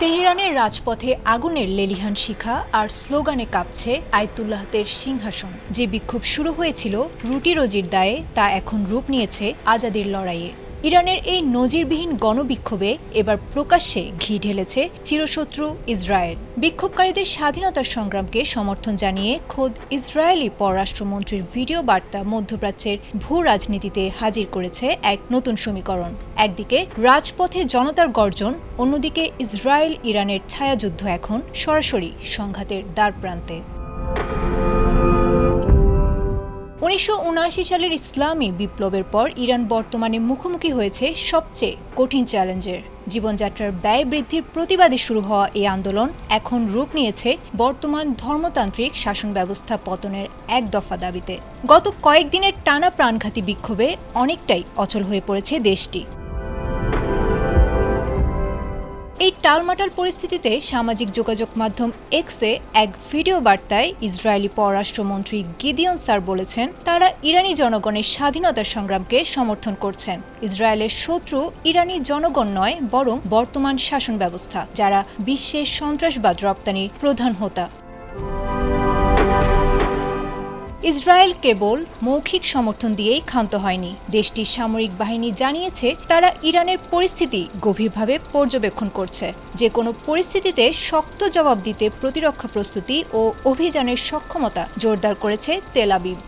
তেহরানের রাজপথে আগুনের লেলিহান শিখা আর স্লোগানে কাঁপছে আয়াতুল্লাহদের সিংহাসন। যে বিক্ষোভ শুরু হয়েছিল রুটি রোজির দায়ে, তা এখন রূপ নিয়েছে আজাদির লড়াইয়ে। ইরানের এই নজিরবিহীন গণবিক্ষোভে এবার প্রকাশ্যে ঘি ঢেলেছে চিরশত্রু ইসরায়েল। বিক্ষোভকারীদের স্বাধীনতার সংগ্রামকে সমর্থন জানিয়ে খোদ ইসরায়েলি পররাষ্ট্রমন্ত্রীর ভিডিও বার্তা মধ্যপ্রাচ্যের ভূ রাজনীতিতে হাজির করেছে এক নতুন সমীকরণ। একদিকে রাজপথে জনতার গর্জন, অন্যদিকে ইসরায়েল ইরানের ছায়াযুদ্ধ এখন সরাসরি সংঘাতের দ্বারপ্রান্তে। 1979 সালের ইসলামী বিপ্লবের পর ইরান বর্তমানে মুখোমুখি হয়েছে সবচেয়ে কঠিন চ্যালেঞ্জের। জীবনযাত্রার ব্যয় বৃদ্ধির প্রতিবাদে শুরু হওয়া এই আন্দোলন এখন রূপ নিয়েছে বর্তমান ধর্মতান্ত্রিক শাসন ব্যবস্থা পতনের এক দফা দাবিতে। গত কয়েকদিনের টানা প্রাণঘাতী বিক্ষোভে অনেকটাই অচল হয়ে পড়েছে দেশটি। এই টালমাটাল পরিস্থিতিতে সামাজিক যোগাযোগ মাধ্যম এক্সে এক ভিডিও বার্তায় ইসরায়েলি পররাষ্ট্রমন্ত্রী গিদিয়ন স্যার বলেছেন, তারা ইরানি জনগণের স্বাধীনতার সংগ্রামকে সমর্থন করছেন। ইসরায়েলের শত্রু ইরানি জনগণ নয়, বরং বর্তমান শাসন ব্যবস্থা, যারা বিশ্বে সন্ত্রাসবাদ রপ্তানির প্রধান হোতা। ইসরায়েল কেবল মৌখিক সমর্থন দিয়েই ক্ষান্ত হয়নি। দেশটির সামরিক বাহিনী জানিয়েছে, তারা ইরানের পরিস্থিতি গভীরভাবে পর্যবেক্ষণ করছে। যে কোনো পরিস্থিতিতে শক্ত জবাব দিতে প্রতিরক্ষা প্রস্তুতি ও অভিযানের সক্ষমতা জোরদার করেছে তেল আবিব।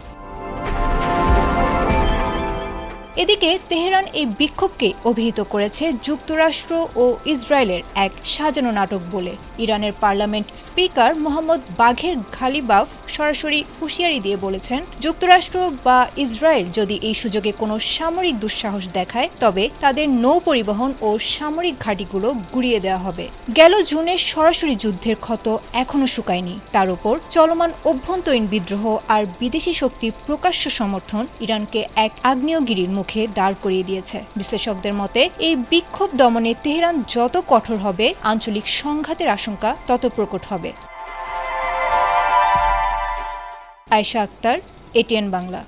এদিকে তেহরান এই বিক্ষোভকে অভিহিত করেছে যুক্তরাষ্ট্র ও ইসরায়েলের এক সাজানো নাটক বলে। ইরানের পার্লামেন্ট স্পিকার মোহাম্মদ বাঘের ঘালিবাফ সরাসরি হুঁশিয়ারি দিয়ে বলেছেন, যুক্তরাষ্ট্র বা ইসরায়েল যদি এই সুযোগে কোনো সামরিক দুঃসাহস দেখায়, তবে তাদের নৌ পরিবহন ও সামরিক ঘাঁটিগুলো গুঁড়িয়ে দেওয়া হবে। গেল জুনের সরাসরি যুদ্ধের ক্ষত এখনও শুকায়নি। তার উপর চলমান অভ্যন্তরীণ বিদ্রোহ আর বিদেশি শক্তির প্রকাশ্য সমর্থন ইরানকে এক আগ্নেয়গিরির মুখে দাঁড় করিয়ে দিয়েছে। বিশ্লেষকদের মতে, এই বিক্ষোভ দমনে তেহরান যত কঠোর হবে, আঞ্চলিক সংঘাতের আশঙ্কা তত প্রকট হবে। আয়েশা আক্তার, এটিএন বাংলা।